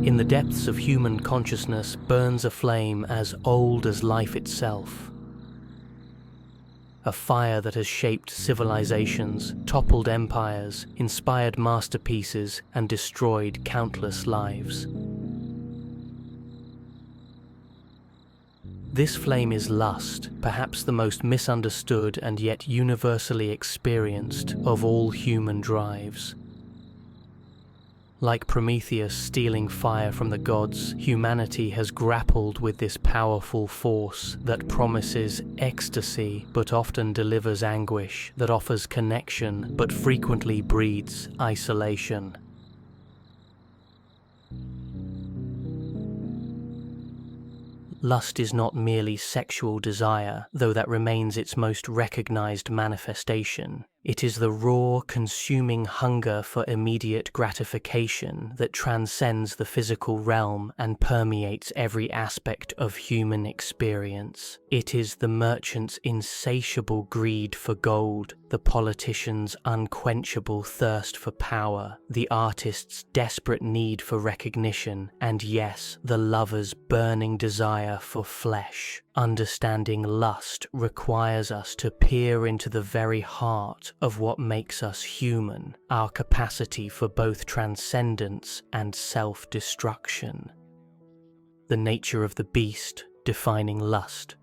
In the depths of human consciousness burns a flame as old as life itself. A fire that has shaped civilizations, toppled empires, inspired masterpieces, and destroyed countless lives. This flame is lust, perhaps the most misunderstood and yet universally experienced of all human drives. Like Prometheus stealing fire from the gods, humanity has grappled with this powerful force that promises ecstasy but often delivers anguish, that offers connection but frequently breeds isolation. Lust is not merely sexual desire, though that remains its most recognized manifestation. It is the raw, consuming hunger for immediate gratification that transcends the physical realm and permeates every aspect of human experience. It is the merchant's insatiable greed for gold, the politician's unquenchable thirst for power, the artist's desperate need for recognition, and yes, the lover's burning desire for flesh. Understanding lust requires us to peer into the very heart of what makes us human, our capacity for both transcendence and self-destruction. The nature of the beast defining lust.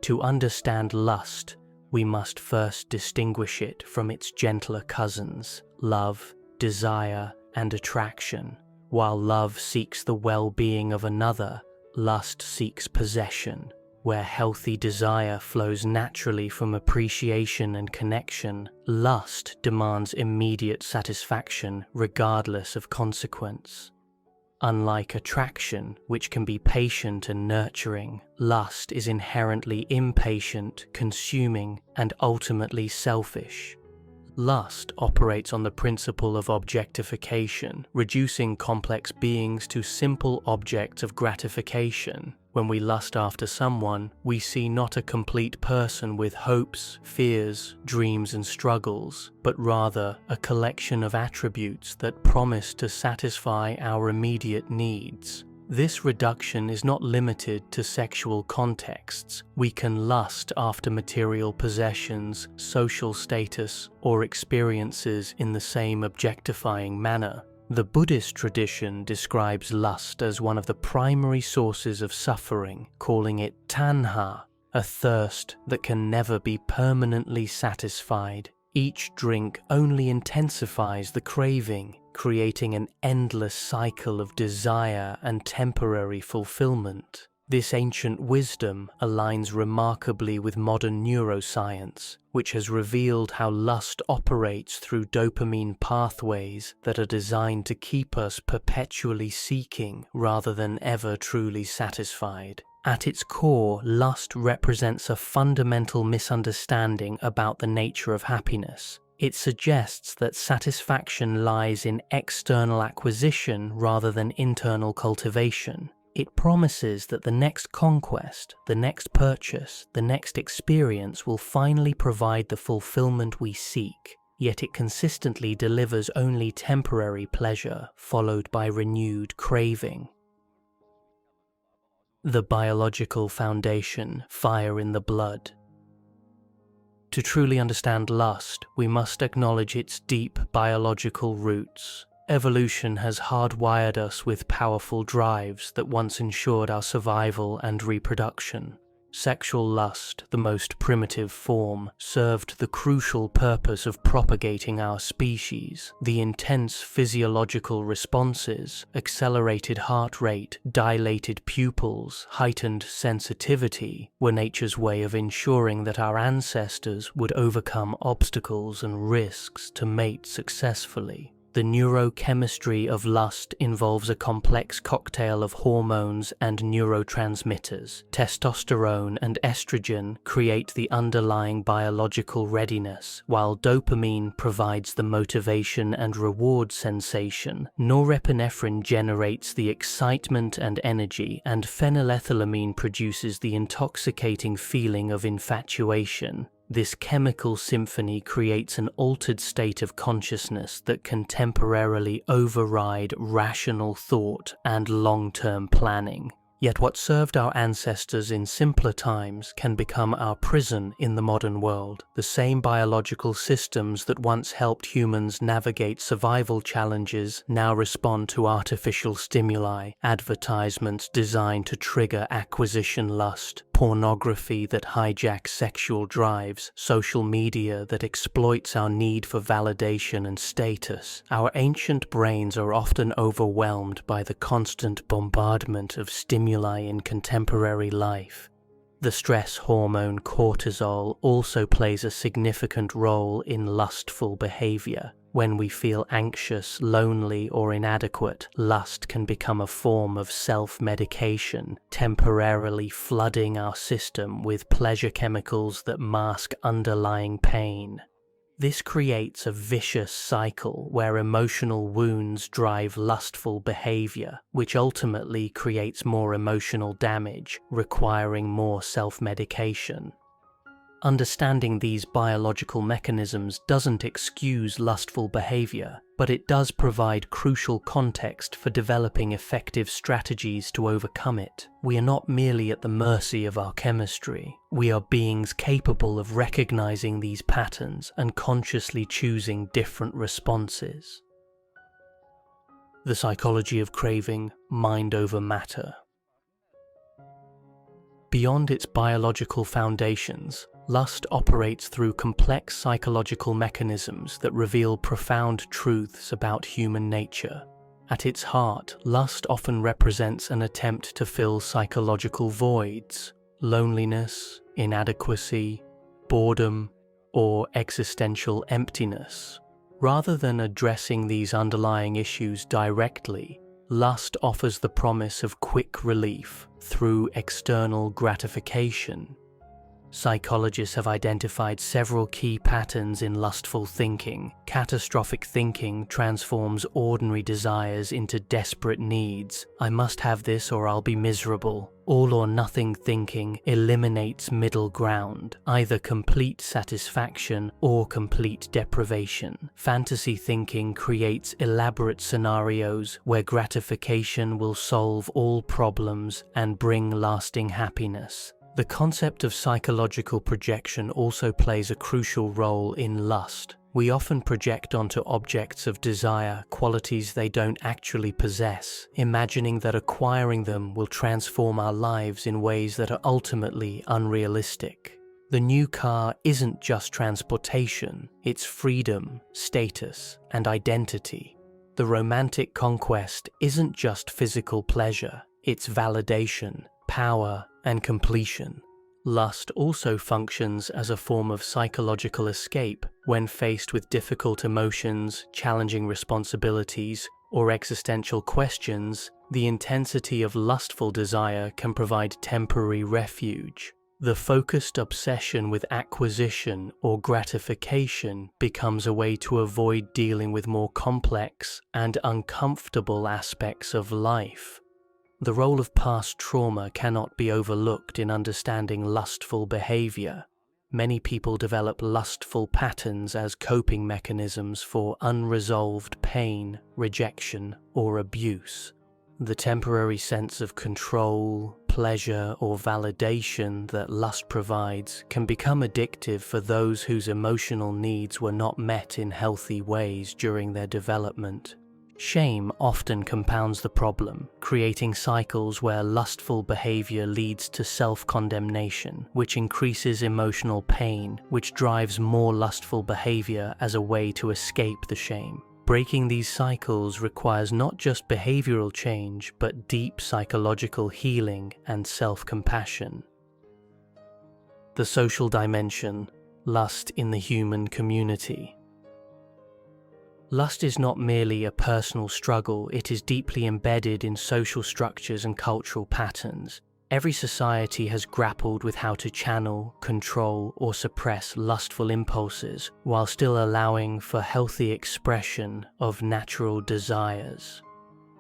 To understand lust, we must first distinguish it from its gentler cousins, love, desire, and attraction. While love seeks the well-being of another, lust seeks possession. Where healthy desire flows naturally from appreciation and connection, lust demands immediate satisfaction regardless of consequence. Unlike attraction, which can be patient and nurturing, lust is inherently impatient, consuming, and ultimately selfish. Lust operates on the principle of objectification, reducing complex beings to simple objects of gratification. When we lust after someone, we see not a complete person with hopes, fears, dreams, and struggles, but rather a collection of attributes that promise to satisfy our immediate needs. This reduction is not limited to sexual contexts. We can lust after material possessions, social status, or experiences in the same objectifying manner. The Buddhist tradition describes lust as one of the primary sources of suffering, calling it tanha, a thirst that can never be permanently satisfied. Each drink only intensifies the craving, creating an endless cycle of desire and temporary fulfillment. This ancient wisdom aligns remarkably with modern neuroscience, which has revealed how lust operates through dopamine pathways that are designed to keep us perpetually seeking rather than ever truly satisfied. At its core, lust represents a fundamental misunderstanding about the nature of happiness. It suggests that satisfaction lies in external acquisition rather than internal cultivation. It promises that the next conquest, the next purchase, the next experience will finally provide the fulfillment we seek, yet it consistently delivers only temporary pleasure, followed by renewed craving. The biological foundation, fire in the blood. To truly understand lust, we must acknowledge its deep biological roots. Evolution has hardwired us with powerful drives that once ensured our survival and reproduction. Sexual lust, the most primitive form, served the crucial purpose of propagating our species. The intense physiological responses, accelerated heart rate, dilated pupils, heightened sensitivity, were nature's way of ensuring that our ancestors would overcome obstacles and risks to mate successfully. The neurochemistry of lust involves a complex cocktail of hormones and neurotransmitters. Testosterone and estrogen create the underlying biological readiness, while dopamine provides the motivation and reward sensation. Norepinephrine generates the excitement and energy, and phenylethylamine produces the intoxicating feeling of infatuation. This chemical symphony creates an altered state of consciousness that can temporarily override rational thought and long-term planning. Yet what served our ancestors in simpler times can become our prison in the modern world. The same biological systems that once helped humans navigate survival challenges now respond to artificial stimuli, advertisements designed to trigger acquisition lust, pornography that hijacks sexual drives, social media that exploits our need for validation and status. Our ancient brains are often overwhelmed by the constant bombardment of stimuli in contemporary life. The stress hormone cortisol also plays a significant role in lustful behavior. When we feel anxious, lonely, or inadequate, lust can become a form of self-medication, temporarily flooding our system with pleasure chemicals that mask underlying pain. This creates a vicious cycle where emotional wounds drive lustful behavior, which ultimately creates more emotional damage, requiring more self-medication. Understanding these biological mechanisms doesn't excuse lustful behavior, but it does provide crucial context for developing effective strategies to overcome it. We are not merely at the mercy of our chemistry. We are beings capable of recognizing these patterns and consciously choosing different responses. The psychology of craving, mind over matter. Beyond its biological foundations, lust operates through complex psychological mechanisms that reveal profound truths about human nature. At its heart, lust often represents an attempt to fill psychological voids, loneliness, inadequacy, boredom, or existential emptiness. Rather than addressing these underlying issues directly, lust offers the promise of quick relief through external gratification. Psychologists have identified several key patterns in lustful thinking. Catastrophic thinking transforms ordinary desires into desperate needs. I must have this or I'll be miserable. All or nothing thinking eliminates middle ground, either complete satisfaction or complete deprivation. Fantasy thinking creates elaborate scenarios where gratification will solve all problems and bring lasting happiness. The concept of psychological projection also plays a crucial role in lust. We often project onto objects of desire qualities they don't actually possess, imagining that acquiring them will transform our lives in ways that are ultimately unrealistic. The new car isn't just transportation, it's freedom, status, and identity. The romantic conquest isn't just physical pleasure, it's validation, power, and completion. Lust also functions as a form of psychological escape when faced with difficult emotions, challenging responsibilities, or existential questions. The intensity of lustful desire can provide temporary refuge. The focused obsession with acquisition or gratification becomes a way to avoid dealing with more complex and uncomfortable aspects of life. The role of past trauma cannot be overlooked in understanding lustful behavior. Many people develop lustful patterns as coping mechanisms for unresolved pain, rejection, or abuse. The temporary sense of control, pleasure, or validation that lust provides can become addictive for those whose emotional needs were not met in healthy ways during their development. Shame often compounds the problem, creating cycles where lustful behavior leads to self-condemnation, which increases emotional pain, which drives more lustful behavior as a way to escape the shame. Breaking these cycles requires not just behavioral change, but deep psychological healing and self-compassion. The social dimension, lust in the human community. Lust is not merely a personal struggle, it is deeply embedded in social structures and cultural patterns. Every society has grappled with how to channel, control, or suppress lustful impulses while still allowing for healthy expression of natural desires.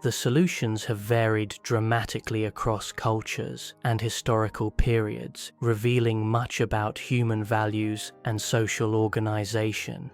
The solutions have varied dramatically across cultures and historical periods, revealing much about human values and social organization.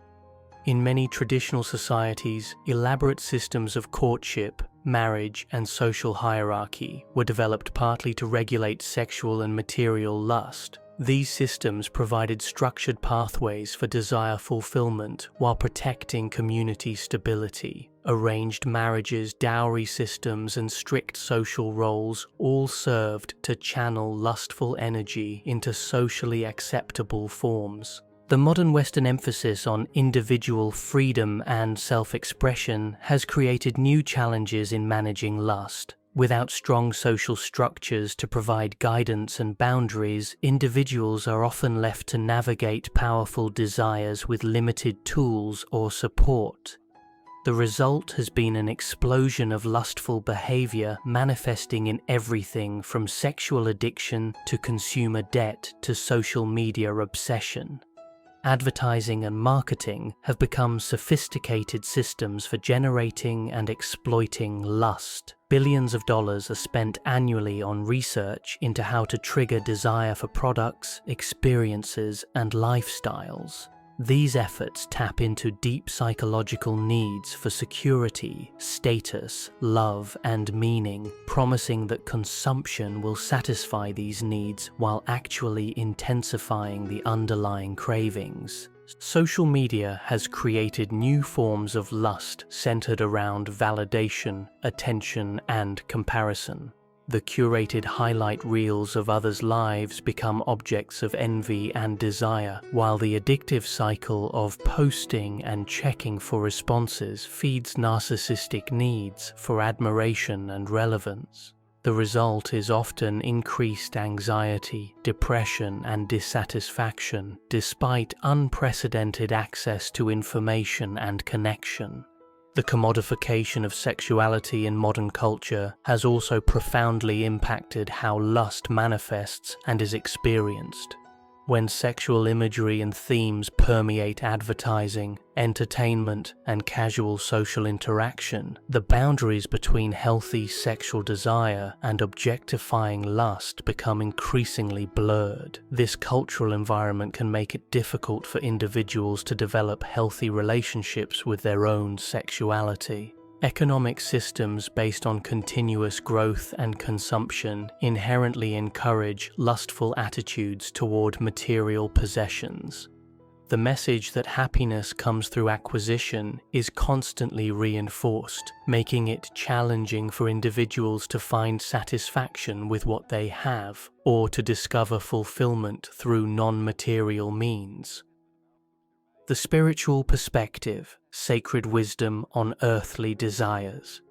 In many traditional societies, elaborate systems of courtship, marriage, and social hierarchy were developed partly to regulate sexual and material lust. These systems provided structured pathways for desire fulfillment while protecting community stability. Arranged marriages, dowry systems, and strict social roles all served to channel lustful energy into socially acceptable forms. The modern Western emphasis on individual freedom and self-expression has created new challenges in managing lust. Without strong social structures to provide guidance and boundaries, individuals are often left to navigate powerful desires with limited tools or support. The result has been an explosion of lustful behavior manifesting in everything from sexual addiction to consumer debt to social media obsession. Advertising and marketing have become sophisticated systems for generating and exploiting lust. Billions of dollars are spent annually on research into how to trigger desire for products, experiences, and lifestyles. These efforts tap into deep psychological needs for security, status, love, and meaning, promising that consumption will satisfy these needs while actually intensifying the underlying cravings. Social media has created new forms of lust centered around validation, attention, and comparison. The curated highlight reels of others' lives become objects of envy and desire, while the addictive cycle of posting and checking for responses feeds narcissistic needs for admiration and relevance. The result is often increased anxiety, depression, and dissatisfaction, despite unprecedented access to information and connection. The commodification of sexuality in modern culture has also profoundly impacted how lust manifests and is experienced. When sexual imagery and themes permeate advertising, entertainment, and casual social interaction, the boundaries between healthy sexual desire and objectifying lust become increasingly blurred. This cultural environment can make it difficult for individuals to develop healthy relationships with their own sexuality. Economic systems based on continuous growth and consumption inherently encourage lustful attitudes toward material possessions. The message that happiness comes through acquisition is constantly reinforced, making it challenging for individuals to find satisfaction with what they have or to discover fulfillment through non-material means. The spiritual perspective, sacred wisdom on earthly desires.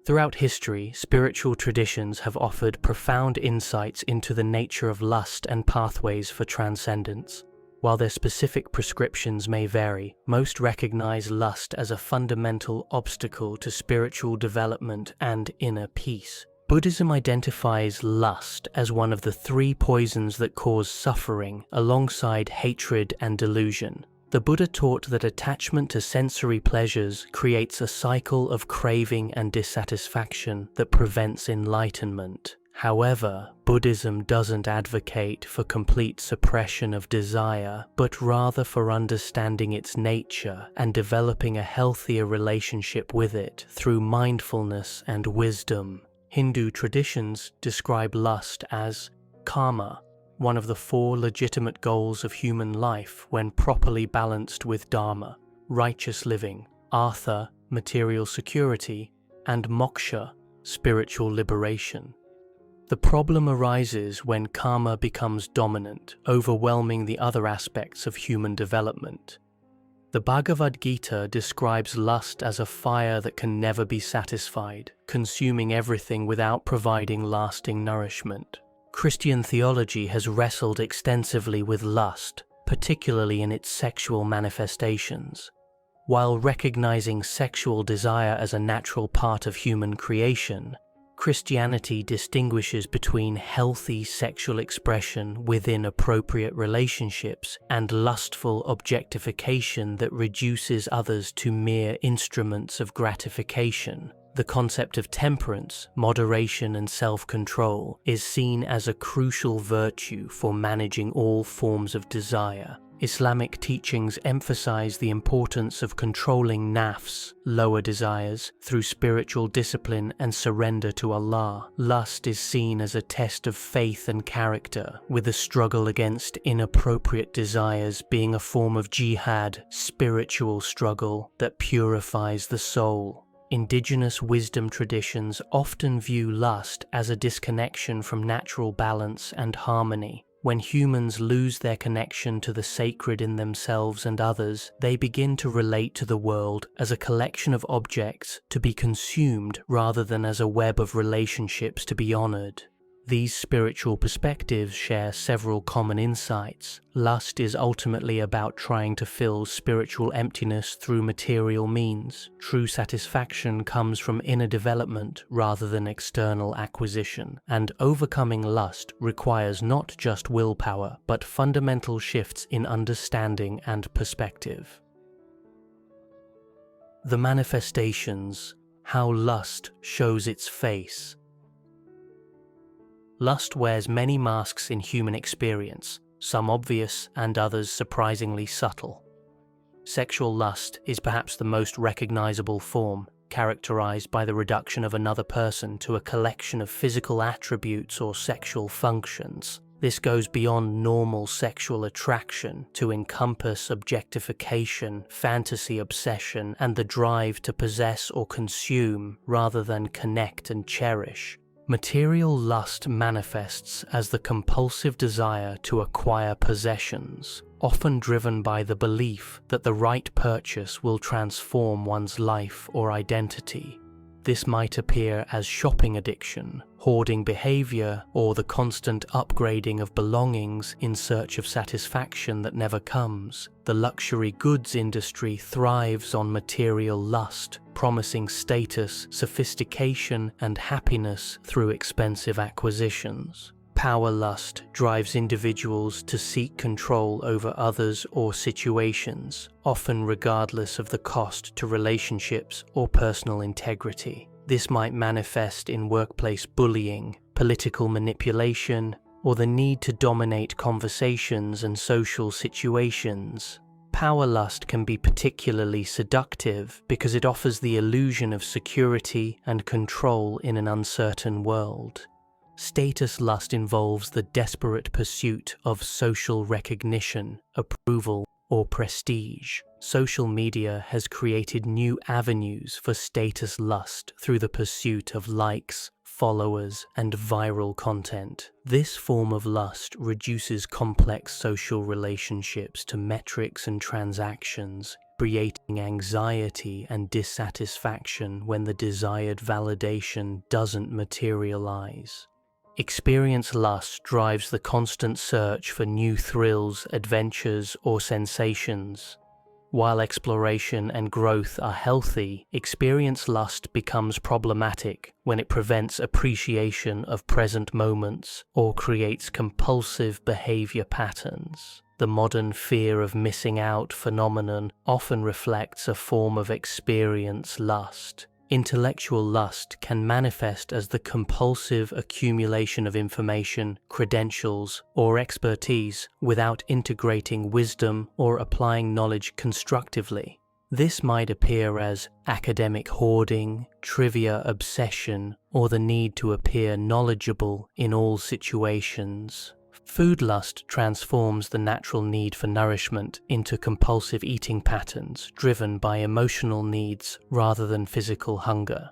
Throughout history, spiritual traditions have offered profound insights into the nature of lust and pathways for transcendence. While their specific prescriptions may vary, most recognize lust as a fundamental obstacle to spiritual development and inner peace. Buddhism identifies lust as one of the three poisons that cause suffering, alongside hatred and delusion. The The Buddha taught that attachment to sensory pleasures creates a cycle of craving and dissatisfaction that prevents enlightenment. However, Buddhism doesn't advocate for complete suppression of desire, but rather for understanding its nature and developing a healthier relationship with it through mindfulness and wisdom. Hindu traditions describe lust as karma, one of the 4 legitimate goals of human life when properly balanced with dharma, righteous living, artha, material security, and moksha, spiritual liberation. The problem arises when karma becomes dominant, overwhelming the other aspects of human development. The Bhagavad Gita describes lust as a fire that can never be satisfied, consuming everything without providing lasting nourishment. Christian theology has wrestled extensively with lust, particularly in its sexual manifestations. While recognizing sexual desire as a natural part of human creation, Christianity distinguishes between healthy sexual expression within appropriate relationships and lustful objectification that reduces others to mere instruments of gratification. The concept of temperance, moderation, and self-control is seen as a crucial virtue for managing all forms of desire. Islamic teachings emphasize the importance of controlling nafs, lower desires, through spiritual discipline and surrender to Allah. Lust is seen as a test of faith and character, with the struggle against inappropriate desires being a form of jihad, spiritual struggle that purifies the soul. Indigenous wisdom traditions often view lust as a disconnection from natural balance and harmony. When humans lose their connection to the sacred in themselves and others, they begin to relate to the world as a collection of objects to be consumed rather than as a web of relationships to be honored. These spiritual perspectives share several common insights. Lust is ultimately about trying to fill spiritual emptiness through material means. True satisfaction comes from inner development rather than external acquisition, and overcoming lust requires not just willpower, but fundamental shifts in understanding and perspective. The manifestations, how lust shows its face. Lust wears many masks in human experience, some obvious and others surprisingly subtle. Sexual lust is perhaps the most recognizable form, characterized by the reduction of another person to a collection of physical attributes or sexual functions. This goes beyond normal sexual attraction to encompass objectification, fantasy obsession, and the drive to possess or consume rather than connect and cherish. Material lust manifests as the compulsive desire to acquire possessions, often driven by the belief that the right purchase will transform one's life or identity. This might appear as shopping addiction, hoarding behavior, or the constant upgrading of belongings in search of satisfaction that never comes. The luxury goods industry thrives on material lust, promising status, sophistication, and happiness through expensive acquisitions. Power lust drives individuals to seek control over others or situations, often regardless of the cost to relationships or personal integrity. This might manifest in workplace bullying, political manipulation, or the need to dominate conversations and social situations. Power lust can be particularly seductive because it offers the illusion of security and control in an uncertain world. Status lust involves the desperate pursuit of social recognition, approval, or prestige. Social media has created new avenues for status lust through the pursuit of likes, followers, and viral content. This form of lust reduces complex social relationships to metrics and transactions, creating anxiety and dissatisfaction when the desired validation doesn't materialize. Experience lust drives the constant search for new thrills, adventures, or sensations. While exploration and growth are healthy, experience lust becomes problematic when it prevents appreciation of present moments or creates compulsive behavior patterns. The modern fear of missing out phenomenon often reflects a form of experience lust. Intellectual lust can manifest as the compulsive accumulation of information, credentials, or expertise without integrating wisdom or applying knowledge constructively. This might appear as academic hoarding, trivia obsession, or the need to appear knowledgeable in all situations. Food lust transforms the natural need for nourishment into compulsive eating patterns driven by emotional needs rather than physical hunger.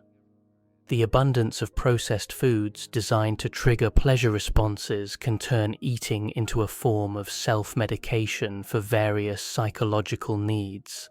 The abundance of processed foods designed to trigger pleasure responses can turn eating into a form of self-medication for various psychological needs.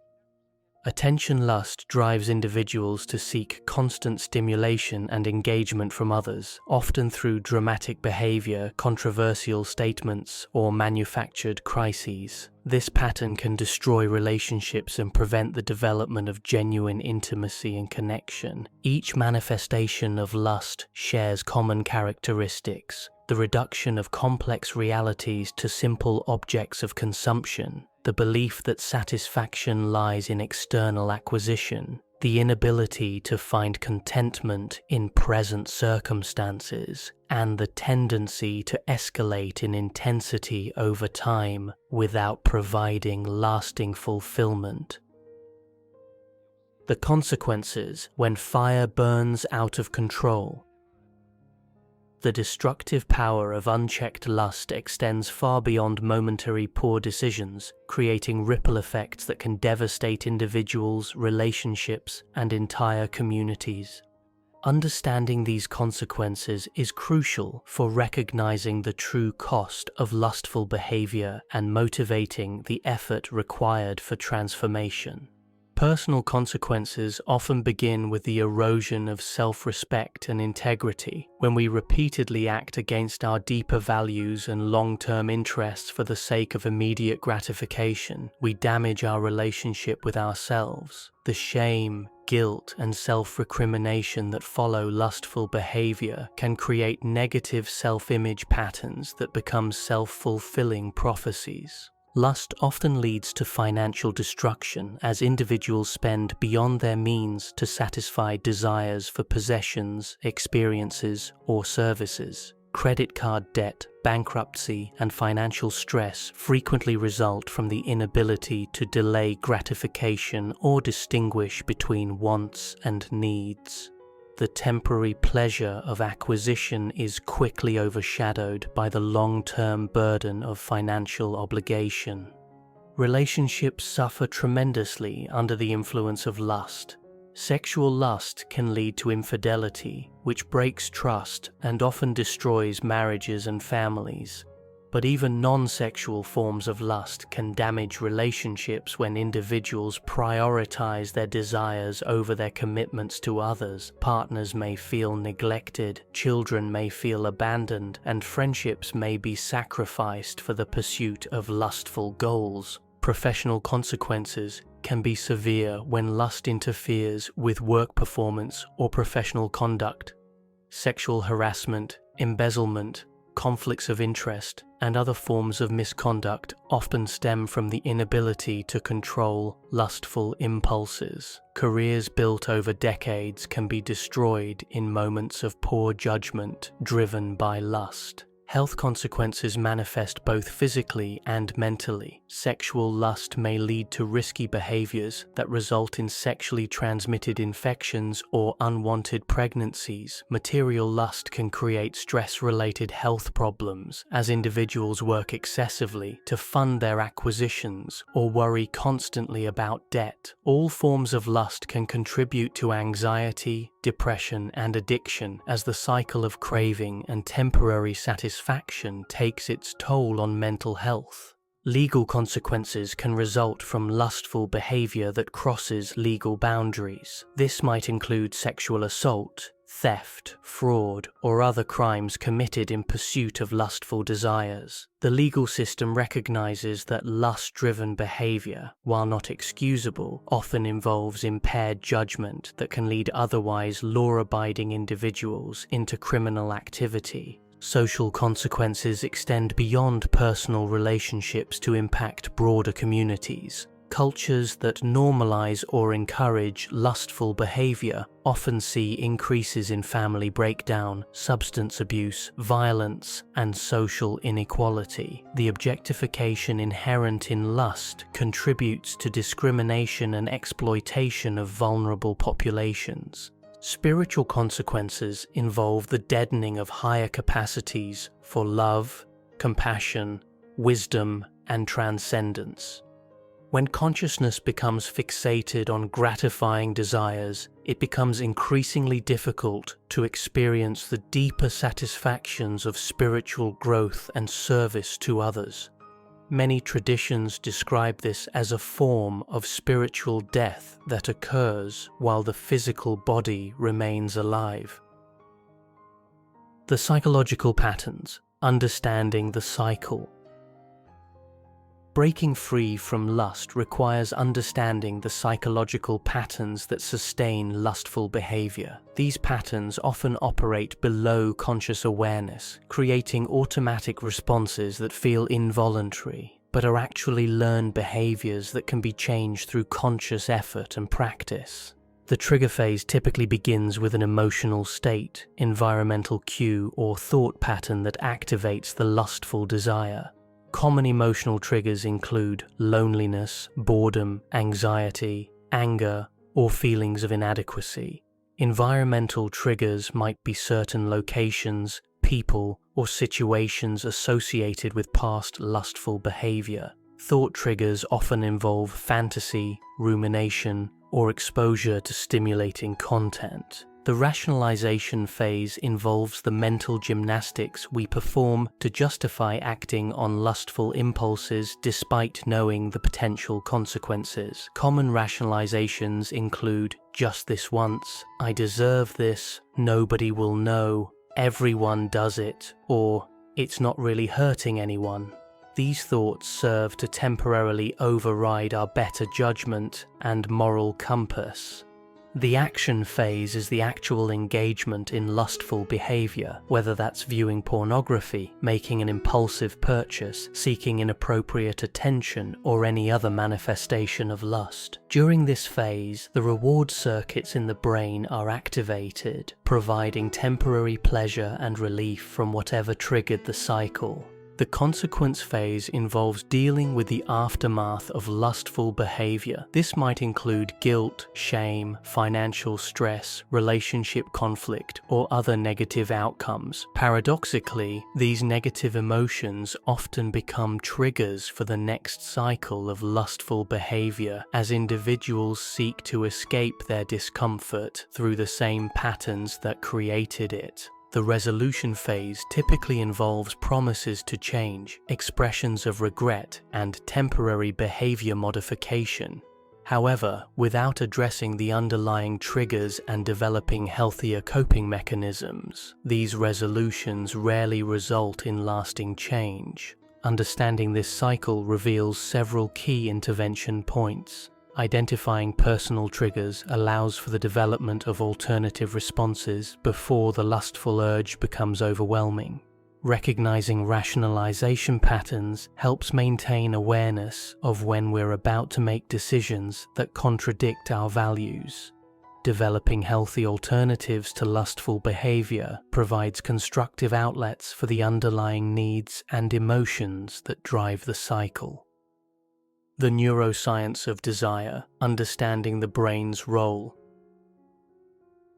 Attention lust drives individuals to seek constant stimulation and engagement from others, often through dramatic behavior, controversial statements, or manufactured crises. This pattern can destroy relationships and prevent the development of genuine intimacy and connection. Each manifestation of lust shares common characteristics: the reduction of complex realities to simple objects of consumption, the belief that satisfaction lies in external acquisition, the inability to find contentment in present circumstances, and the tendency to escalate in intensity over time without providing lasting fulfillment. The consequences when fire burns out of control. The destructive power of unchecked lust extends far beyond momentary poor decisions, creating ripple effects that can devastate individuals, relationships, and entire communities. Understanding these consequences is crucial for recognizing the true cost of lustful behavior and motivating the effort required for transformation. Personal consequences often begin with the erosion of self-respect and integrity. When we repeatedly act against our deeper values and long-term interests for the sake of immediate gratification, we damage our relationship with ourselves. The shame, guilt, and self-recrimination that follow lustful behavior can create negative self-image patterns that become self-fulfilling prophecies. Lust often leads to financial destruction as individuals spend beyond their means to satisfy desires for possessions, experiences, or services. Credit card debt, bankruptcy, and financial stress frequently result from the inability to delay gratification or distinguish between wants and needs. The temporary pleasure of acquisition is quickly overshadowed by the long-term burden of financial obligation. Relationships suffer tremendously under the influence of lust. Sexual lust can lead to infidelity, which breaks trust and often destroys marriages and families. But even non-sexual forms of lust can damage relationships when individuals prioritize their desires over their commitments to others. Partners may feel neglected, children may feel abandoned, and friendships may be sacrificed for the pursuit of lustful goals. Professional consequences can be severe when lust interferes with work performance or professional conduct. Sexual harassment, embezzlement, conflicts of interest, and other forms of misconduct often stem from the inability to control lustful impulses. Careers built over decades can be destroyed in moments of poor judgment driven by lust. Health consequences manifest both physically and mentally. Sexual lust may lead to risky behaviors that result in sexually transmitted infections or unwanted pregnancies. Material lust can create stress-related health problems as individuals work excessively to fund their acquisitions or worry constantly about debt. All forms of lust can contribute to anxiety, depression, and addiction as the cycle of craving and temporary satisfaction takes its toll on mental health. Legal consequences can result from lustful behavior that crosses legal boundaries. This might include sexual assault, theft, fraud, or other crimes committed in pursuit of lustful desires. The legal system recognizes that lust-driven behavior, while not excusable, often involves impaired judgment that can lead otherwise law-abiding individuals into criminal activity. social consequences extend beyond personal relationships to impact broader communities. Cultures that normalize or encourage lustful behavior often see increases in family breakdown, substance abuse, violence, and social inequality. The objectification inherent in lust contributes to discrimination and exploitation of vulnerable populations. Spiritual consequences involve the deadening of higher capacities for love, compassion, wisdom, and transcendence. When consciousness becomes fixated on gratifying desires, it becomes increasingly difficult to experience the deeper satisfactions of spiritual growth and service to others. Many traditions describe this as a form of spiritual death that occurs while the physical body remains alive. The psychological patterns, understanding the cycle. Breaking free from lust requires understanding the psychological patterns that sustain lustful behavior. These patterns often operate below conscious awareness, creating automatic responses that feel involuntary, but are actually learned behaviors that can be changed through conscious effort and practice. The trigger phase typically begins with an emotional state, environmental cue, or thought pattern that activates the lustful desire. Common emotional triggers include loneliness, boredom, anxiety, anger, or feelings of inadequacy. Environmental triggers might be certain locations, people, or situations associated with past lustful behavior. Thought triggers often involve fantasy, rumination, or exposure to stimulating content. The rationalization phase involves the mental gymnastics we perform to justify acting on lustful impulses despite knowing the potential consequences. Common rationalizations include just this once, I deserve this, nobody will know, everyone does it, or it's not really hurting anyone. These thoughts serve to temporarily override our better judgment and moral compass. The action phase is the actual engagement in lustful behavior, whether that's viewing pornography, making an impulsive purchase, seeking inappropriate attention, or any other manifestation of lust. During this phase, the reward circuits in the brain are activated, providing temporary pleasure and relief from whatever triggered the cycle. The consequence phase involves dealing with the aftermath of lustful behavior. This might include guilt, shame, financial stress, relationship conflict, or other negative outcomes. Paradoxically, these negative emotions often become triggers for the next cycle of lustful behavior as individuals seek to escape their discomfort through the same patterns that created it. The resolution phase typically involves promises to change, expressions of regret, and temporary behavior modification. However, without addressing the underlying triggers and developing healthier coping mechanisms, these resolutions rarely result in lasting change. Understanding this cycle reveals several key intervention points. Identifying personal triggers allows for the development of alternative responses before the lustful urge becomes overwhelming. Recognizing rationalization patterns helps maintain awareness of when we're about to make decisions that contradict our values. Developing healthy alternatives to lustful behavior provides constructive outlets for the underlying needs and emotions that drive the cycle. The neuroscience of desire, understanding the brain's role.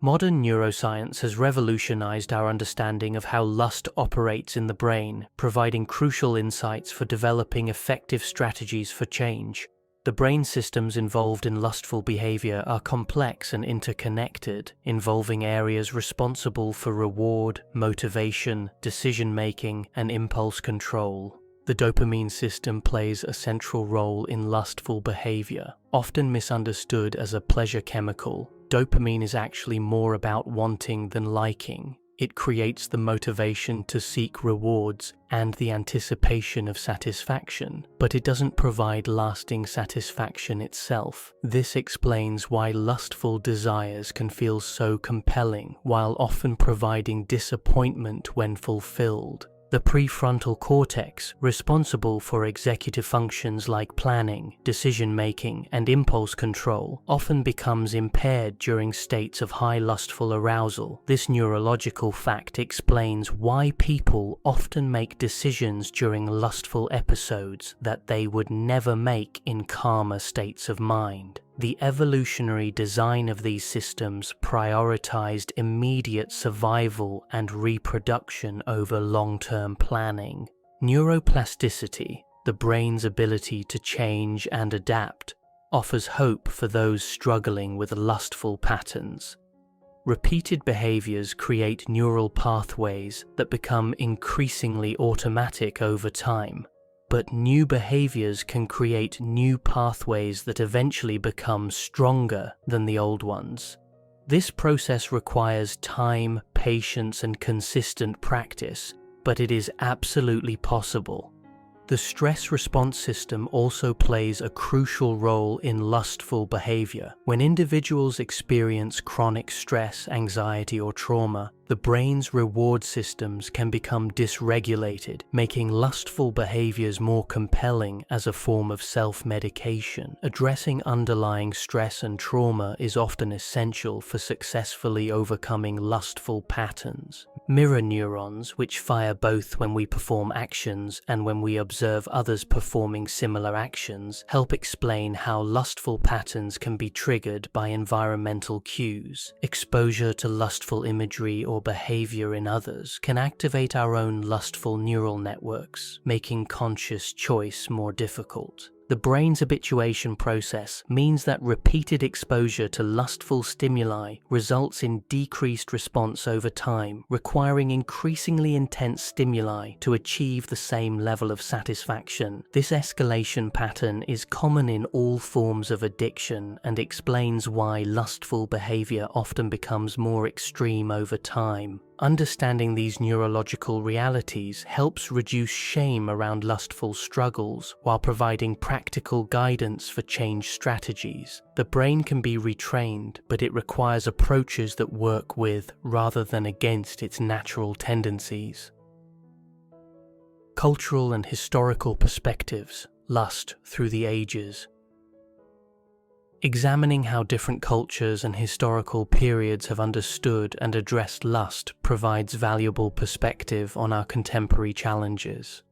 Modern neuroscience has revolutionized our understanding of how lust operates in the brain, providing crucial insights for developing effective strategies for change. The brain systems involved in lustful behavior are complex and interconnected, involving areas responsible for reward, motivation, decision-making, and impulse control. The dopamine system plays a central role in lustful behavior. Often misunderstood as a pleasure chemical, dopamine is actually more about wanting than liking. It creates the motivation to seek rewards and the anticipation of satisfaction, but it doesn't provide lasting satisfaction itself. This explains why lustful desires can feel so compelling while often providing disappointment when fulfilled. The prefrontal cortex, responsible for executive functions like planning, decision-making, and impulse control, often becomes impaired during states of high lustful arousal. This neurological fact explains why people often make decisions during lustful episodes that they would never make in calmer states of mind. The evolutionary design of these systems prioritized immediate survival and reproduction over long-term planning. Neuroplasticity, the brain's ability to change and adapt, offers hope for those struggling with lustful patterns. Repeated behaviors create neural pathways that become increasingly automatic over time. But new behaviors can create new pathways that eventually become stronger than the old ones. This process requires time, patience, and consistent practice, but it is absolutely possible. The stress response system also plays a crucial role in lustful behavior. When individuals experience chronic stress, anxiety, or trauma, the brain's reward systems can become dysregulated, making lustful behaviors more compelling as a form of self-medication. Addressing underlying stress and trauma is often essential for successfully overcoming lustful patterns. Mirror neurons, which fire both when we perform actions and when we observe others performing similar actions, help explain how lustful patterns can be triggered by environmental cues. Exposure to lustful imagery or behavior in others can activate our own lustful neural networks, making conscious choice more difficult. The brain's habituation process means that repeated exposure to lustful stimuli results in decreased response over time, requiring increasingly intense stimuli to achieve the same level of satisfaction. This escalation pattern is common in all forms of addiction and explains why lustful behavior often becomes more extreme over time. Understanding these neurological realities helps reduce shame around lustful struggles while providing practical guidance for change strategies. The brain can be retrained, but it requires approaches that work with rather than against its natural tendencies. Cultural and historical perspectives, lust through the ages. Examining how different cultures and historical periods have understood and addressed lust provides valuable perspective on our contemporary challenges.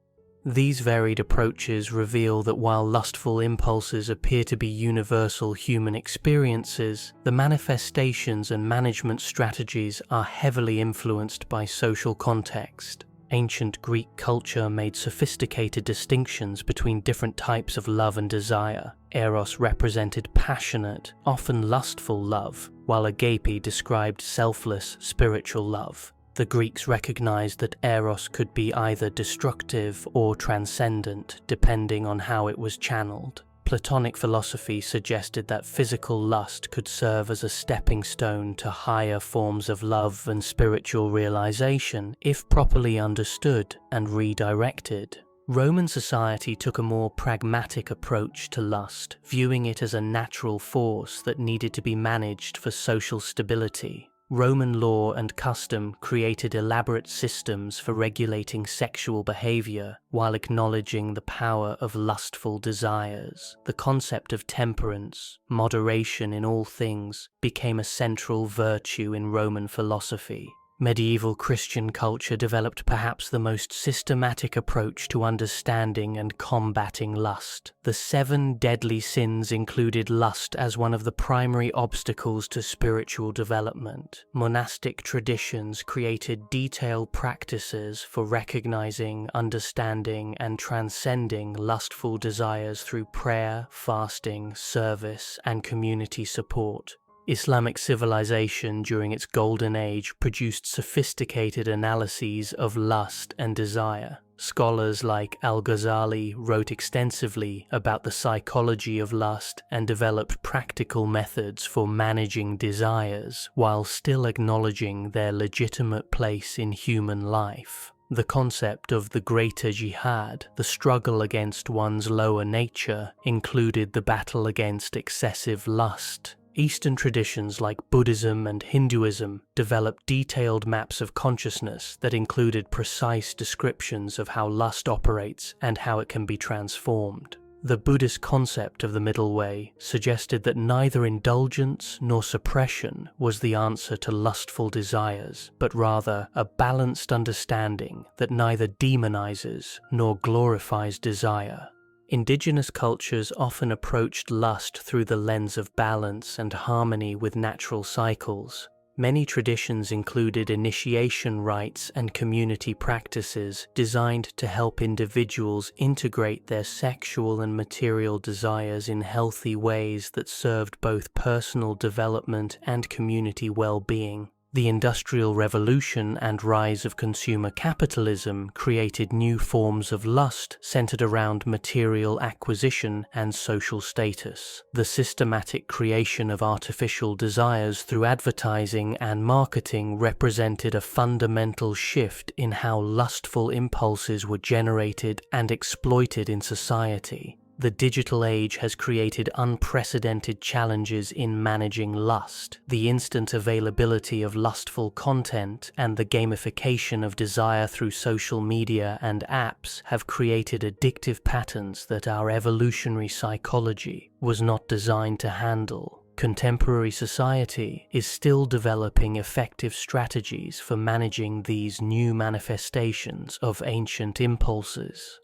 These varied approaches reveal that while lustful impulses appear to be universal human experiences, the manifestations and management strategies are heavily influenced by social context. Ancient Greek culture made sophisticated distinctions between different types of love and desire. Eros represented passionate, often lustful love, while agape described selfless, spiritual love. The Greeks recognized that Eros could be either destructive or transcendent, depending on how it was channeled. Platonic philosophy suggested that physical lust could serve as a stepping stone to higher forms of love and spiritual realization if properly understood and redirected. Roman society took a more pragmatic approach to lust, viewing it as a natural force that needed to be managed for social stability. Roman law and custom created elaborate systems for regulating sexual behavior while acknowledging the power of lustful desires. The concept of temperance, moderation in all things, became a central virtue in Roman philosophy. Medieval Christian culture developed perhaps the most systematic approach to understanding and combating lust. The 7 deadly sins included lust as one of the primary obstacles to spiritual development. Monastic traditions created detailed practices for recognizing, understanding, and transcending lustful desires through prayer, fasting, service, and community support. Islamic civilization during its golden age produced sophisticated analyses of lust and desire. Scholars like Al-Ghazali wrote extensively about the psychology of lust and developed practical methods for managing desires while still acknowledging their legitimate place in human life. The concept of the greater jihad, the struggle against one's lower nature, included the battle against excessive lust. Eastern traditions like Buddhism and Hinduism developed detailed maps of consciousness that included precise descriptions of how lust operates and how it can be transformed. The Buddhist concept of the middle way suggested that neither indulgence nor suppression was the answer to lustful desires, but rather a balanced understanding that neither demonizes nor glorifies desire. Indigenous cultures often approached lust through the lens of balance and harmony with natural cycles. Many traditions included initiation rites and community practices designed to help individuals integrate their sexual and material desires in healthy ways that served both personal development and community well-being. The Industrial Revolution and rise of consumer capitalism created new forms of lust centered around material acquisition and social status. The systematic creation of artificial desires through advertising and marketing represented a fundamental shift in how lustful impulses were generated and exploited in society. The digital age has created unprecedented challenges in managing lust. The instant availability of lustful content and the gamification of desire through social media and apps have created addictive patterns that our evolutionary psychology was not designed to handle. Contemporary society is still developing effective strategies for managing these new manifestations of ancient impulses.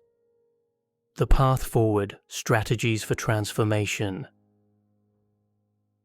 The path forward, strategies for transformation.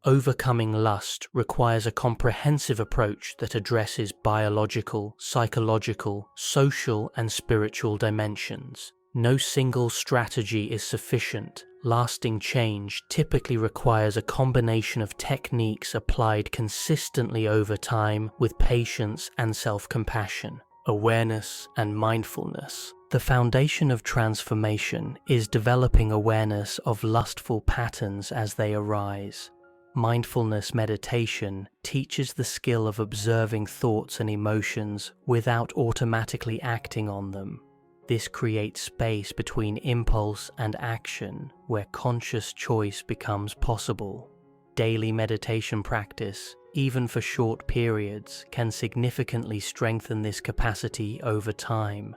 Overcoming lust requires a comprehensive approach that addresses biological, psychological, social, and spiritual dimensions. No single strategy is sufficient. Lasting change typically requires a combination of techniques applied consistently over time with patience and self-compassion, awareness and mindfulness. The foundation of transformation is developing awareness of lustful patterns as they arise. Mindfulness meditation teaches the skill of observing thoughts and emotions without automatically acting on them. This creates space between impulse and action, where conscious choice becomes possible. Daily meditation practice, even for short periods, can significantly strengthen this capacity over time.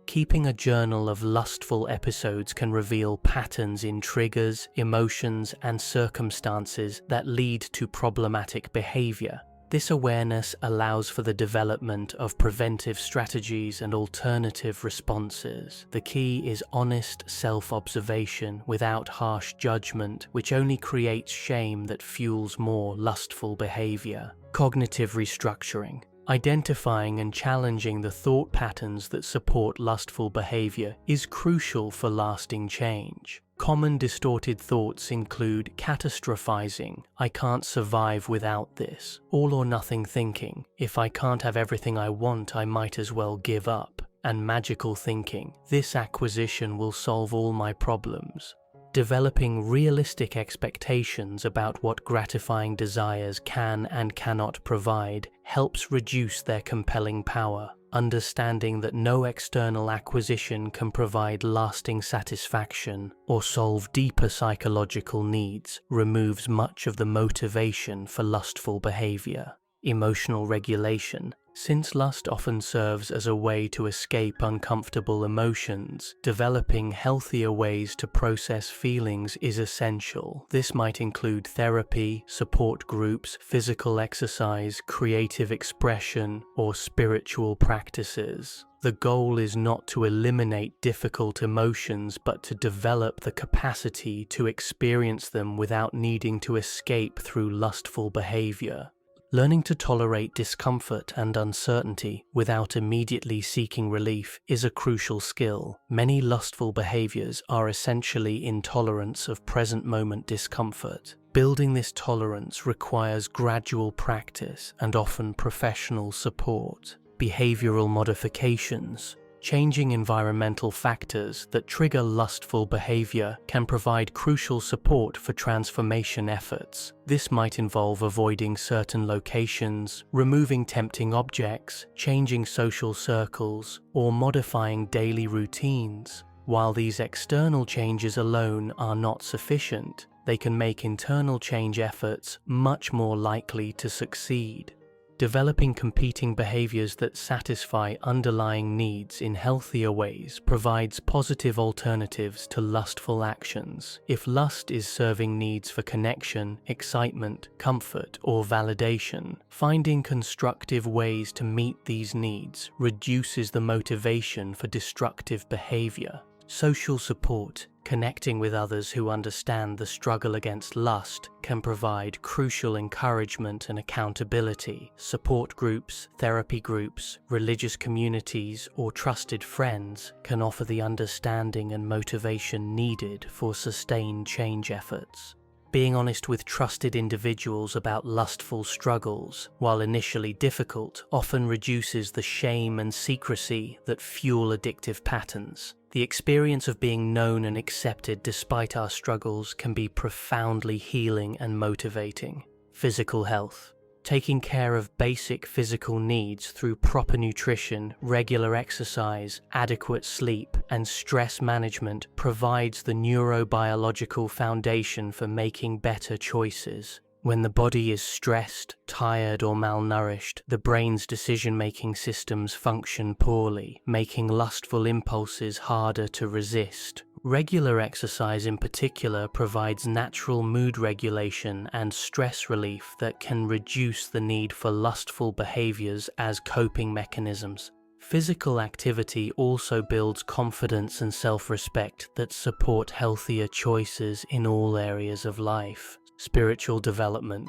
Keeping a journal of lustful episodes can reveal patterns in triggers, emotions, and circumstances that lead to problematic behavior. This awareness allows for the development of preventive strategies and alternative responses. The key is honest self-observation without harsh judgment, which only creates shame that fuels more lustful behavior. Cognitive restructuring. Identifying and challenging the thought patterns that support lustful behavior is crucial for lasting change. Common distorted thoughts include catastrophizing, I can't survive without this, all or nothing thinking, if I can't have everything I want, I might as well give up, and magical thinking, this acquisition will solve all my problems. Developing realistic expectations about what gratifying desires can and cannot provide helps reduce their compelling power. Understanding that no external acquisition can provide lasting satisfaction or solve deeper psychological needs removes much of the motivation for lustful behavior. Emotional regulation. Since lust often serves as a way to escape uncomfortable emotions, developing healthier ways to process feelings is essential. This might include therapy, support groups, physical exercise, creative expression, or spiritual practices. The goal is not to eliminate difficult emotions, but to develop the capacity to experience them without needing to escape through lustful behavior. Learning to tolerate discomfort and uncertainty without immediately seeking relief is a crucial skill. Many lustful behaviors are essentially intolerance of present-moment discomfort. Building this tolerance requires gradual practice and often professional support. Behavioral modifications. Changing environmental factors that trigger lustful behavior can provide crucial support for transformation efforts. This might involve avoiding certain locations, removing tempting objects, changing social circles, or modifying daily routines. While these external changes alone are not sufficient, they can make internal change efforts much more likely to succeed. Developing competing behaviors that satisfy underlying needs in healthier ways provides positive alternatives to lustful actions. If lust is serving needs for connection, excitement, comfort, or validation, finding constructive ways to meet these needs reduces the motivation for destructive behavior. Social support, connecting with others who understand the struggle against lust, can provide crucial encouragement and accountability. Support groups, therapy groups, religious communities, or trusted friends can offer the understanding and motivation needed for sustained change efforts. Being honest with trusted individuals about lustful struggles, while initially difficult, often reduces the shame and secrecy that fuel addictive patterns. The experience of being known and accepted despite our struggles can be profoundly healing and motivating. Physical health. Taking care of basic physical needs through proper nutrition, regular exercise, adequate sleep, and stress management provides the neurobiological foundation for making better choices. When the body is stressed, tired, or malnourished, the brain's decision-making systems function poorly, making lustful impulses harder to resist. Regular exercise in particular provides natural mood regulation and stress relief that can reduce the need for lustful behaviors as coping mechanisms. Physical activity also builds confidence and self-respect that support healthier choices in all areas of life. Spiritual development.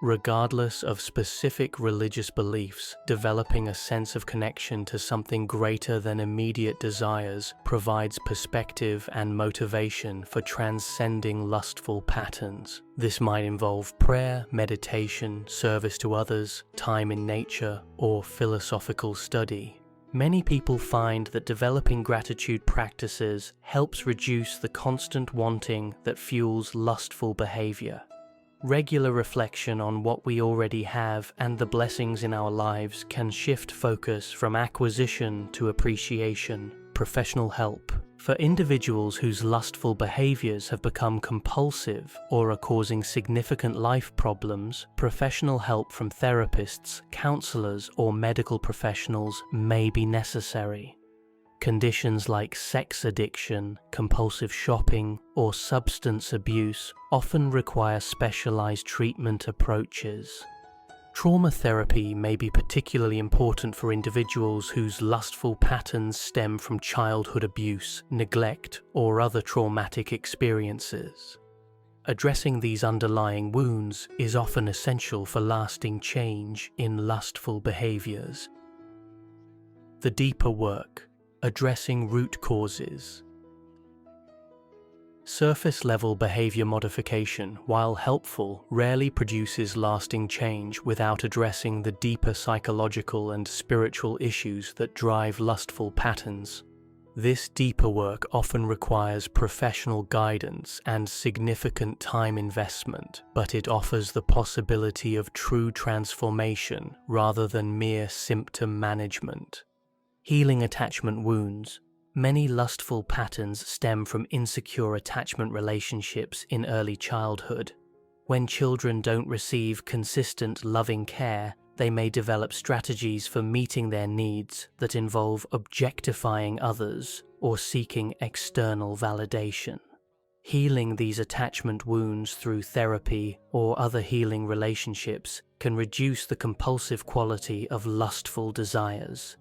Regardless of specific religious beliefs, developing a sense of connection to something greater than immediate desires provides perspective and motivation for transcending lustful patterns. This might involve prayer, meditation, service to others, time in nature, or philosophical study. Many people find that developing gratitude practices helps reduce the constant wanting that fuels lustful behavior. Regular reflection on what we already have and the blessings in our lives can shift focus from acquisition to appreciation. Professional help. For individuals whose lustful behaviors have become compulsive or are causing significant life problems, professional help from therapists, counselors, or medical professionals may be necessary. Conditions like sex addiction, compulsive shopping, or substance abuse often require specialized treatment approaches. Trauma therapy may be particularly important for individuals whose lustful patterns stem from childhood abuse, neglect, or other traumatic experiences. Addressing these underlying wounds is often essential for lasting change in lustful behaviors. The deeper work. Addressing root causes. Surface-level behavior modification, while helpful, rarely produces lasting change without addressing the deeper psychological and spiritual issues that drive lustful patterns. This deeper work often requires professional guidance and significant time investment, but it offers the possibility of true transformation rather than mere symptom management. Healing attachment wounds. Many lustful patterns stem from insecure attachment relationships in early childhood. When children don't receive consistent, loving care, they may develop strategies for meeting their needs that involve objectifying others or seeking external validation. Healing these attachment wounds through therapy or other healing relationships can reduce the compulsive quality of lustful desires.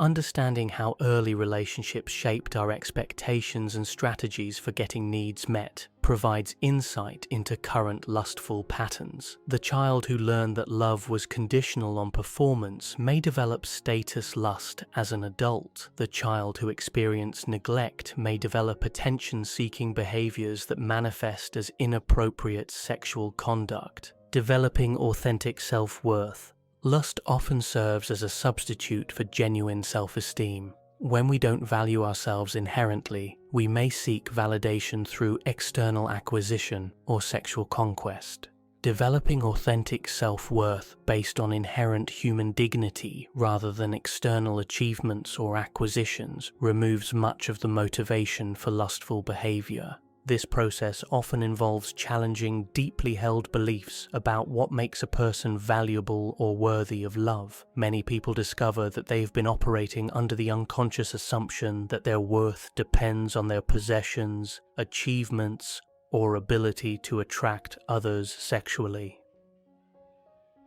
Understanding how early relationships shaped our expectations and strategies for getting needs met provides insight into current lustful patterns. The child who learned that love was conditional on performance may develop status lust as an adult. The child who experienced neglect may develop attention-seeking behaviors that manifest as inappropriate sexual conduct. Developing authentic self-worth. Lust often serves as a substitute for genuine self-esteem. When we don't value ourselves inherently, we may seek validation through external acquisition or sexual conquest. Developing authentic self-worth based on inherent human dignity rather than external achievements or acquisitions removes much of the motivation for lustful behavior. This process often involves challenging deeply held beliefs about what makes a person valuable or worthy of love. Many people discover that they have been operating under the unconscious assumption that their worth depends on their possessions, achievements, or ability to attract others sexually.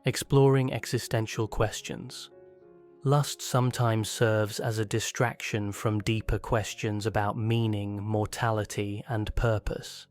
Exploring existential questions. Lust sometimes serves as a distraction from deeper questions about meaning, mortality, and purpose.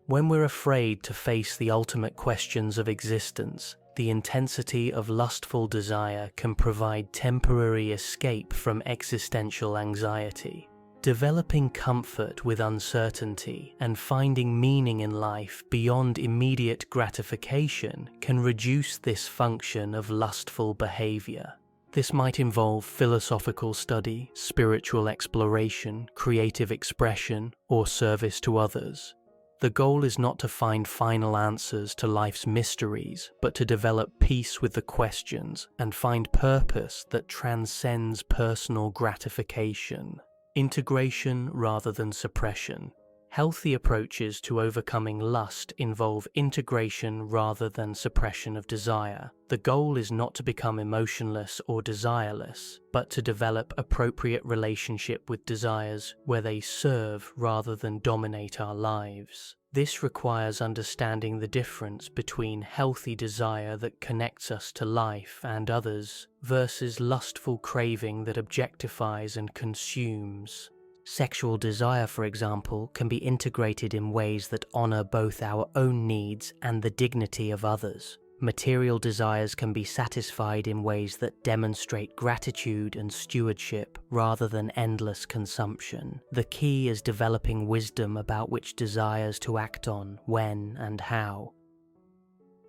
When we're afraid to face the ultimate questions of existence, the intensity of lustful desire can provide temporary escape from existential anxiety. Developing comfort with uncertainty and finding meaning in life beyond immediate gratification can reduce this function of lustful behavior. This might involve philosophical study, spiritual exploration, creative expression, or service to others. The goal is not to find final answers to life's mysteries, but to develop peace with the questions and find purpose that transcends personal gratification. Integration rather than suppression. Healthy approaches to overcoming lust involve integration rather than suppression of desire. The goal is not to become emotionless or desireless, but to develop appropriate relationship with desires where they serve rather than dominate our lives. This requires understanding the difference between healthy desire that connects us to life and others versus lustful craving that objectifies and consumes. Sexual desire, for example, can be integrated in ways that honor both our own needs and the dignity of others. Material desires can be satisfied in ways that demonstrate gratitude and stewardship rather than endless consumption. The key is developing wisdom about which desires to act on, when and how.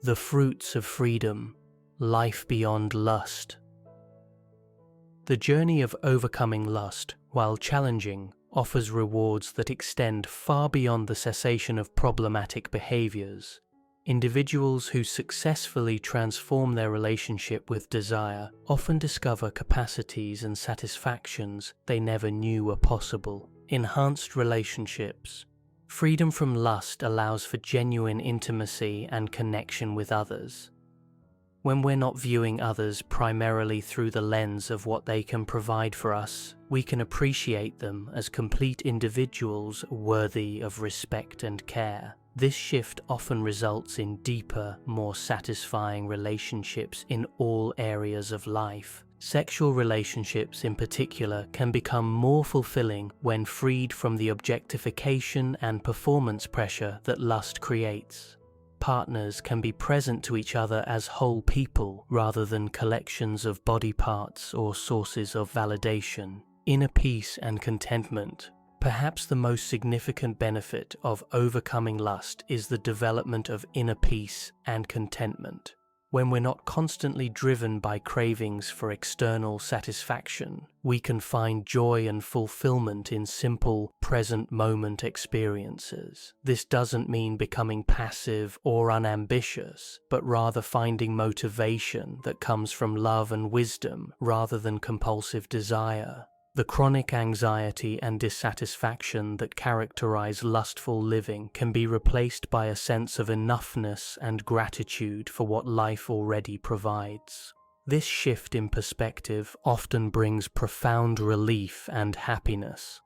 The fruits of freedom, life beyond lust. The journey of overcoming lust, while challenging, offers rewards that extend far beyond the cessation of problematic behaviors. Individuals who successfully transform their relationship with desire often discover capacities and satisfactions they never knew were possible. Enhanced relationships. Freedom from lust allows for genuine intimacy and connection with others. When we're not viewing others primarily through the lens of what they can provide for us, we can appreciate them as complete individuals worthy of respect and care. This shift often results in deeper, more satisfying relationships in all areas of life. Sexual relationships in particular can become more fulfilling when freed from the objectification and performance pressure that lust creates. Partners can be present to each other as whole people rather than collections of body parts or sources of validation. Inner peace and contentment. Perhaps the most significant benefit of overcoming lust is the development of inner peace and contentment. When we're not constantly driven by cravings for external satisfaction, we can find joy and fulfillment in simple, present moment experiences. This doesn't mean becoming passive or unambitious, but rather finding motivation that comes from love and wisdom rather than compulsive desire. The chronic anxiety and dissatisfaction that characterize lustful living can be replaced by a sense of enoughness and gratitude for what life already provides. This shift in perspective often brings profound relief and happiness.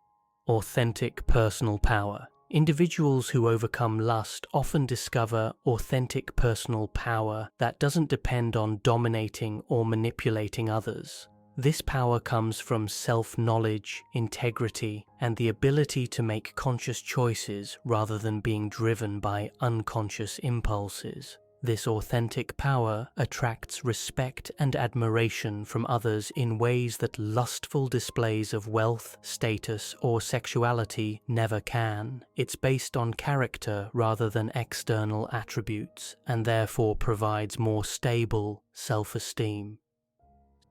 Authentic personal power. Individuals who overcome lust often discover authentic personal power that doesn't depend on dominating or manipulating others. This power comes from self-knowledge, integrity, and the ability to make conscious choices rather than being driven by unconscious impulses. This authentic power attracts respect and admiration from others in ways that lustful displays of wealth, status, or sexuality never can. It's based on character rather than external attributes, and therefore provides more stable self-esteem.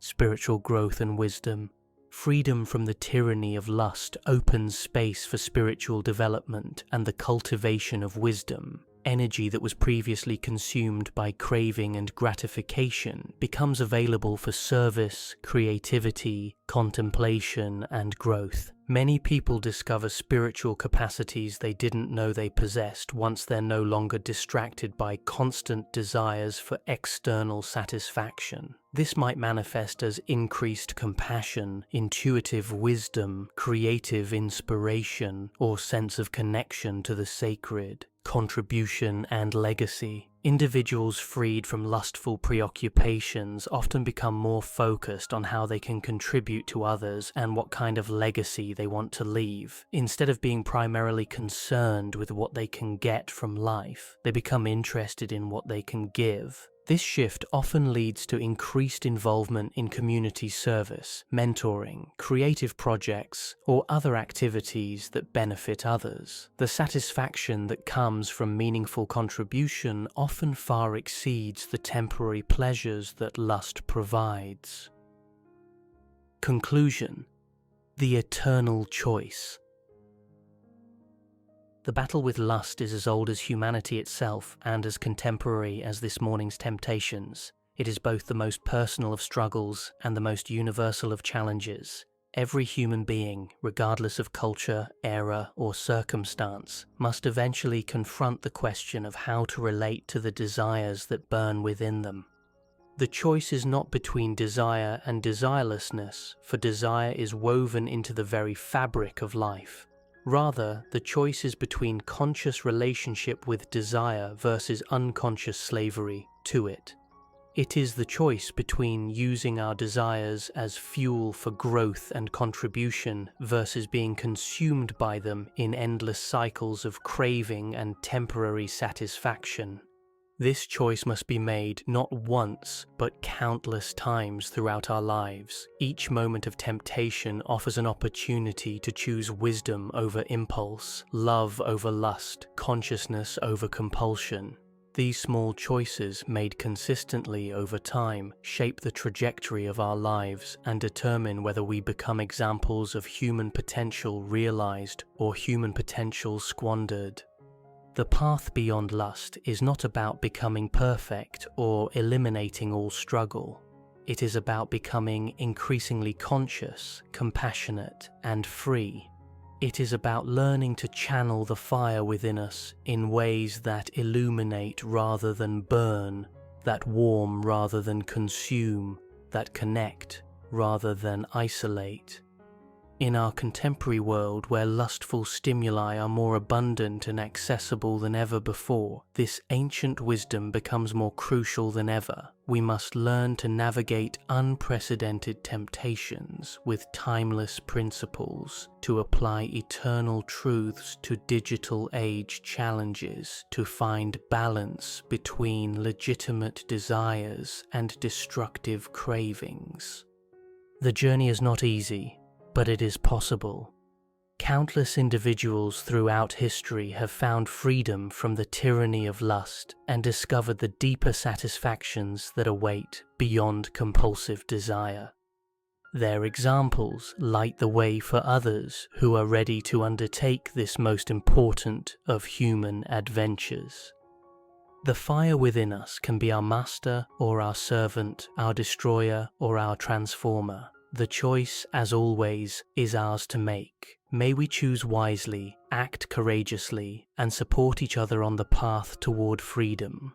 Spiritual growth and wisdom. Freedom from the tyranny of lust opens space for spiritual development and the cultivation of wisdom. Energy that was previously consumed by craving and gratification becomes available for service, creativity, contemplation, and growth. Many people discover spiritual capacities they didn't know they possessed once they're no longer distracted by constant desires for external satisfaction. This might manifest as increased compassion, intuitive wisdom, creative inspiration, or sense of connection to the sacred, contribution, and legacy. Individuals freed from lustful preoccupations often become more focused on how they can contribute to others and what kind of legacy they want to leave. Instead of being primarily concerned with what they can get from life, they become interested in what they can give. This shift often leads to increased involvement in community service, mentoring, creative projects, or other activities that benefit others. The satisfaction that comes from meaningful contribution often far exceeds the temporary pleasures that lust provides. Conclusion: the eternal choice. The battle with lust is as old as humanity itself and as contemporary as this morning's temptations. It is both the most personal of struggles and the most universal of challenges. Every human being, regardless of culture, era, or circumstance, must eventually confront the question of how to relate to the desires that burn within them. The choice is not between desire and desirelessness, for desire is woven into the very fabric of life. Rather, the choice is between conscious relationship with desire versus unconscious slavery to it. It is the choice between using our desires as fuel for growth and contribution versus being consumed by them in endless cycles of craving and temporary satisfaction. This choice must be made not once, but countless times throughout our lives. Each moment of temptation offers an opportunity to choose wisdom over impulse, love over lust, consciousness over compulsion. These small choices, made consistently over time, shape the trajectory of our lives and determine whether we become examples of human potential realized or human potential squandered. The path beyond lust is not about becoming perfect or eliminating all struggle. It is about becoming increasingly conscious, compassionate, and free. It is about learning to channel the fire within us in ways that illuminate rather than burn, that warm rather than consume, that connect rather than isolate. In our contemporary world, where lustful stimuli are more abundant and accessible than ever before, this ancient wisdom becomes more crucial than ever. We must learn to navigate unprecedented temptations with timeless principles, to apply eternal truths to digital age challenges, to find balance between legitimate desires and destructive cravings. The journey is not easy, but it is possible. Countless individuals throughout history have found freedom from the tyranny of lust and discovered the deeper satisfactions that await beyond compulsive desire. Their examples light the way for others who are ready to undertake this most important of human adventures. The fire within us can be our master or our servant, our destroyer or our transformer. The choice, as always, is ours to make. May we choose wisely, act courageously, and support each other on the path toward freedom.